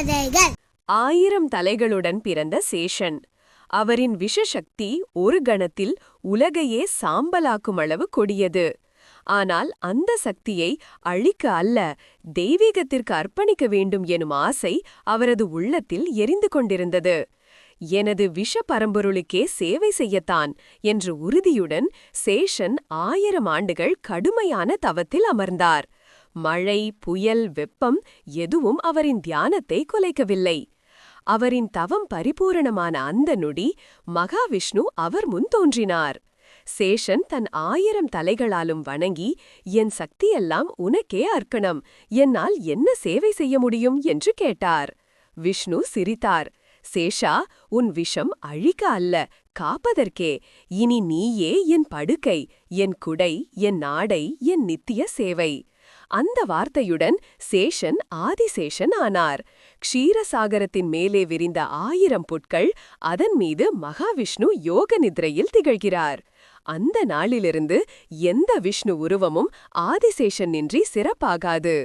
கதைகள். 1000 தலைகளுடன் பிறந்த சேஷன். அவரின் விஷசக்தி ஒரு கணத்தில் உலகையே சாம்பலாக்கும் அளவு கொடியது. ஆனால் அந்த சக்தியை அழிக்க அல்ல, தெய்வீகத்திற்கு அர்ப்பணிக்க வேண்டும் எனும் ஆசை அவரது உள்ளத்தில் எரிந்து கொண்டிருந்தது. எனது விஷ பரம்பொருளுக்கே சேவை செய்யத்தான் என்ற உறுதியுடன் சேஷன் 1000 ஆண்டுகள் கடுமையான தவத்தில் அமர்ந்தார். மழை, புயல், வெப்பம் எதுவும் அவரின் தியானத்தை குலைக்கவில்லை. அவரின் தவம் பரிபூரணமான அந்த நொடி மகாவிஷ்ணு அவர் முன் தோன்றினார். சேஷன் தன் 1000 தலைகளாலும் வணங்கி, என் சக்தியெல்லாம் உனக்கே அர்ப்பணம், என்னால் என்ன சேவை செய்ய முடியும் என்று கேட்டார். விஷ்ணு சிரித்தார். சேஷா, உன் விஷம் அழிக்க அல்ல, காப்பதற்கே. இனி நீயே என் படுக்கை, என் குடை, என் நாடை, என் நித்திய சேவை. அந்த வார்த்தையுடன் சேஷன் ஆதிசேஷன் ஆனார். க்ஷீரசாகரத்தின் மேலே விரிந்த 1000 புட்கள், அதன் மீது மகாவிஷ்ணு யோக நித்ரையில் திகழ்கிறார். அந்த நாளிலிருந்து எந்த விஷ்ணு உருவமும் ஆதிசேஷன் இன்றி சிறப்பாகாது.